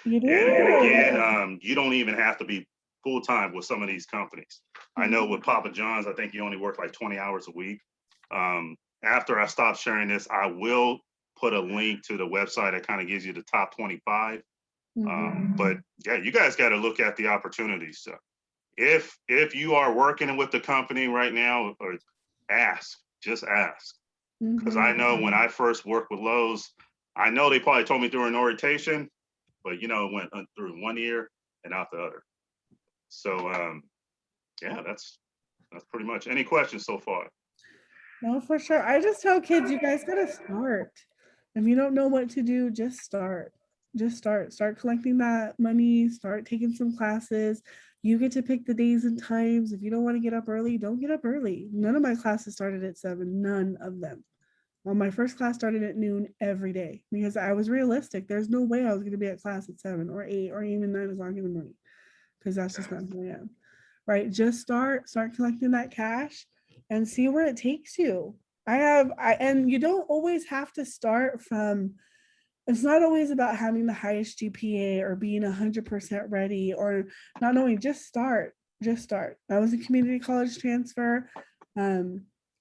Speaker 3: And again, you don't even have to be full time with some of these companies. I know with Papa John's, I think you only work like 20 hours a week. After I stop sharing this, I will put a link to the website that kind of gives you the top 25. But yeah, you guys got to look at the opportunities. So if you are working with the company right now, or just ask. Because I know when I first worked with Lowe's, I know they probably told me during orientation, but it went through one ear and out the other. So yeah, that's pretty much. Any questions so far?
Speaker 2: No, for sure. I just tell kids, you guys gotta start. If you don't know what to do, just start. Just start. Start collecting that money. Start taking some classes. You get to pick the days and times. If you don't want to get up early, don't get up early. None of my classes started at 7. None of them. Well, my first class started at noon every day because I was realistic. There's no way I was going to be at class at 7 or 8 or even 9 o'clock in the morning because that's just not who I am. Right? Just start collecting that cash and see where it takes you. And you don't always have to start from, it's not always about having the highest GPA or being 100% ready or not knowing, just start. I was a community college transfer.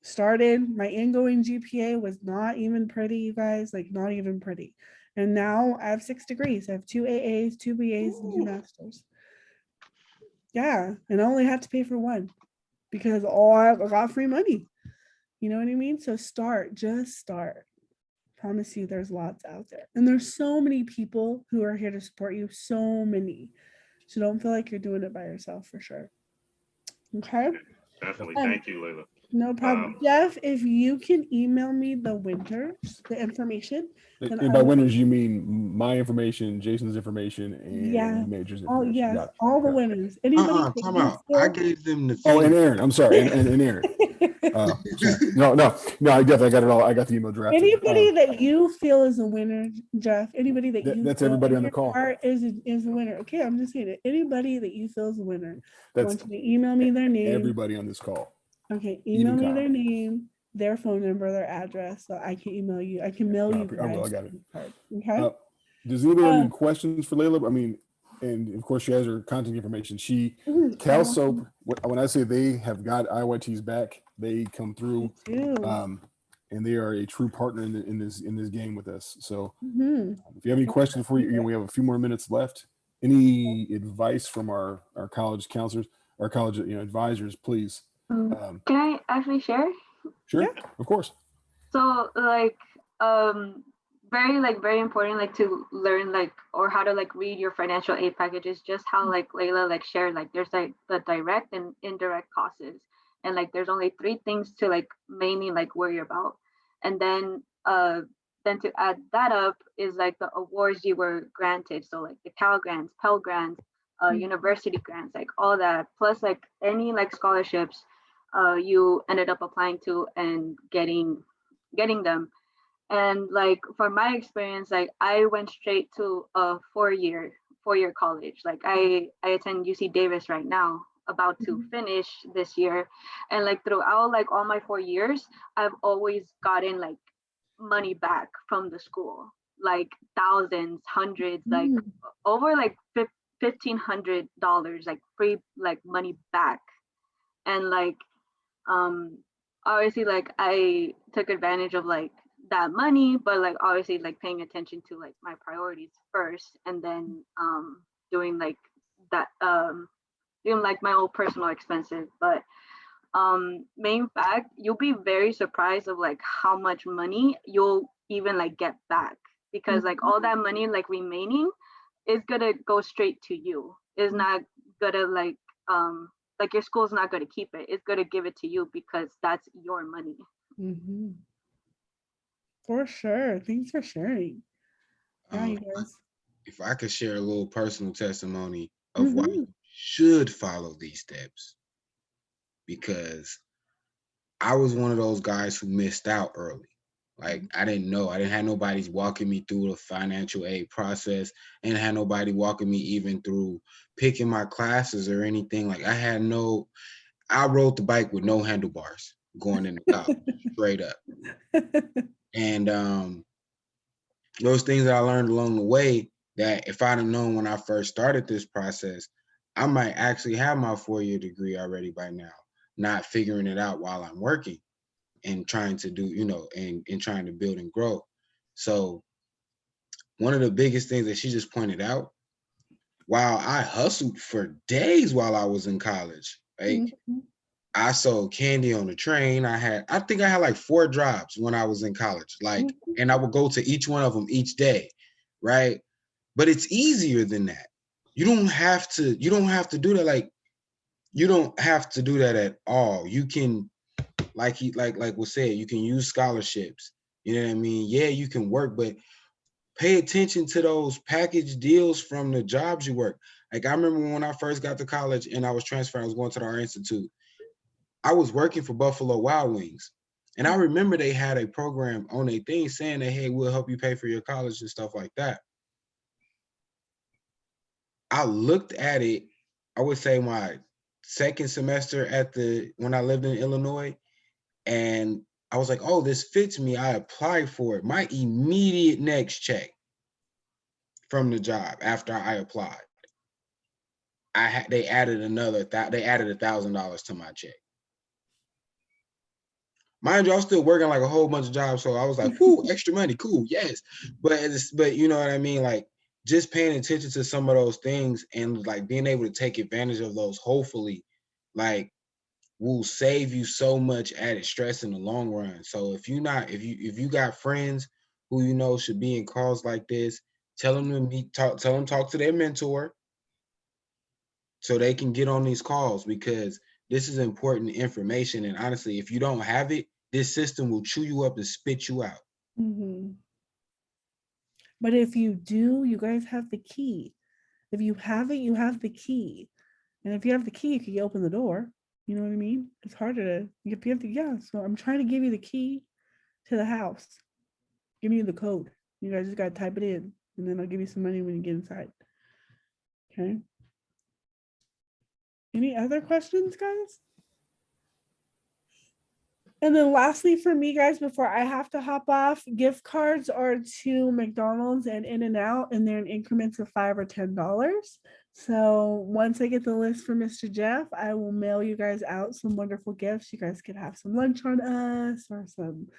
Speaker 2: Started, my ingoing GPA was not even pretty, you guys, like not even pretty. And now I have 6 degrees. I have 2 AAs, 2 BAs, and 2 masters. Yeah, and I only have to pay for one because I got free money. You know what I mean? So just start. Promise you there's lots out there. And there's so many people who are here to support you, so many. So don't feel like you're doing it by yourself for sure. Okay?
Speaker 3: Definitely. Thank you, Layla.
Speaker 2: No problem. Jeff, if you can email me the information.
Speaker 1: And by winners, you mean my information, Jason's information, and Major's information.
Speaker 2: Oh, yes, all the winners. Anybody
Speaker 5: Time out. I gave them the
Speaker 1: thing. Oh, and Aaron. I'm sorry. And Aaron. No, I got it all. I got the email drafted.
Speaker 2: Anybody that you feel is a winner, Jeff, anybody that you
Speaker 1: that's everybody on the call
Speaker 2: is a winner. Okay, I'm just saying it. Anybody that you feel is a winner. I want you to email me their name.
Speaker 1: Everybody on this call.
Speaker 2: Okay, email me their name, their phone number, their address, so I can email you. I can mail you.
Speaker 1: I will. I got it.
Speaker 2: Okay.
Speaker 1: Does anybody have any questions for Layla? I mean, and of course she has her contact information. Cal Soap. When I say they have got IYT's back, they come through, and they are a true partner in this game with us. So, if you have any questions for you, we have a few more minutes left. Any advice from our college counselors, our college advisors, please.
Speaker 6: Can I actually share?
Speaker 1: Sure, of course.
Speaker 6: So very important to learn or how to read your financial aid packages, just how Layla shared, there's the direct and indirect costs, and there's only 3 things to mainly worry about. And then to add that up is the awards you were granted, so the Cal grants, Pell grants, university grants, like all that, plus like any like scholarships you ended up applying to and getting them. And like for my experience, like I went straight to a four-year college. Like I attend UC Davis right now, about to finish this year. And like throughout like all my 4 years, I've always gotten like money back from the school, like thousands, hundreds, like over like $1,500, like free like money back. And like obviously like I took advantage of like that money, but like obviously like paying attention to like my priorities first, and then doing like that doing like my own personal expenses. But main fact, you'll be very surprised of like how much money you'll even like get back, because like all that money like remaining is gonna go straight to you. It's not gonna like your school's not gonna keep it. It's gonna give it to you because that's your money.
Speaker 2: For sure. Thanks for sharing. Yeah, you guys.
Speaker 5: If I could share a little personal testimony of why you should follow these steps, because I was one of those guys who missed out early. Like I didn't know. I didn't have nobody walking me through the financial aid process. I didn't have nobody walking me even through picking my classes or anything. Like I rode the bike with no handlebars going into college, straight up. And those things that I learned along the way, that if I'd have known when I first started this process, I might actually have my 4-year degree already by now, not figuring it out while I'm working and trying to do, and trying to build and grow. So one of the biggest things that she just pointed out, while I hustled for days while I was in college, right? I sold candy on the train. I think I had like 4 jobs when I was in college, like, and I would go to each one of them each day, right? But it's easier than that. You don't have to do that. Like, you don't have to do that at all. You can, like was said, you can use scholarships. You know what I mean? Yeah, you can work, but pay attention to those package deals from the jobs you work. Like I remember when I first got to college and I was transferring, I was going to the Art Institute. I was working for Buffalo Wild Wings. And I remember they had a program on a thing saying that, hey, we'll help you pay for your college and stuff like that. I looked at it, I would say my second semester when I lived in Illinois, and I was like, oh, this fits me. I applied for it. My immediate next check from the job after I applied, they added $1,000 to my check. Mind you, I was still working like a whole bunch of jobs, so I was like, whoo, extra money, cool, yes. But you know what I mean? Like, just paying attention to some of those things and like being able to take advantage of those, hopefully, like, will save you so much added stress in the long run. So if you got friends who you know should be in calls like this, tell them to talk to their mentor so they can get on these calls, because this is important information. And honestly, if you don't have it, this system will chew you up and spit you out.
Speaker 2: But if you do, you guys have the key. If you have it, you have the key. And if you have the key, you can open the door. You know what I mean? It's harder so I'm trying to give you the key to the house. Give me the code. You guys just got to type it in, and then I'll give you some money when you get inside. Okay. Any other questions, guys? And then lastly for me, guys, before I have to hop off, gift cards are to McDonald's and In-N-Out, and they're in increments of $5 or $10. So once I get the list from Mr. Jeff, I will mail you guys out some wonderful gifts. You guys could have some lunch on us or some,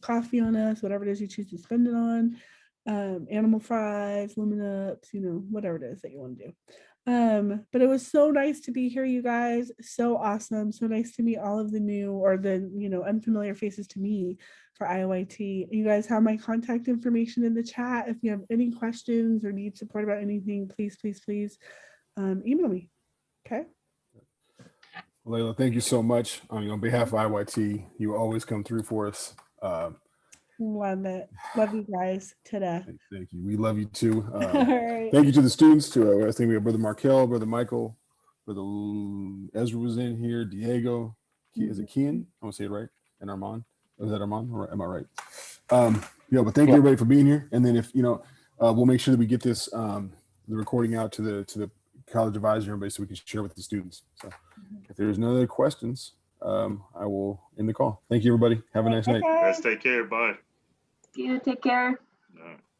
Speaker 2: coffee on us, whatever it is you choose to spend it on. Animal fries, Lumen Ups, whatever it is that you want to do. But it was so nice to be here, you guys. So awesome. So nice to meet all of the new or the, unfamiliar faces to me for IOIT. You guys have my contact information in the chat. If you have any questions or need support about anything, please email me. Okay.
Speaker 1: Layla, thank you so much. On behalf of IYT, you always come through for us.
Speaker 2: Love it. Love you guys today.
Speaker 1: Thank you. We love you too.
Speaker 2: All right.
Speaker 1: Thank you to the students. I think we have Brother Markel, Brother Michael, Brother Ezra was in here, Diego, is it Kian? I want to say it right. And Armand. Is that Armand? Or am I right? But thank you everybody for being here. And then if we'll make sure that we get this the recording out to the college advisor, everybody, so we can share with the students. So if there's no other questions, I will end the call. Thank you, everybody. Have a nice night.
Speaker 3: Guys, take care. Bye.
Speaker 6: You take care.
Speaker 3: All right.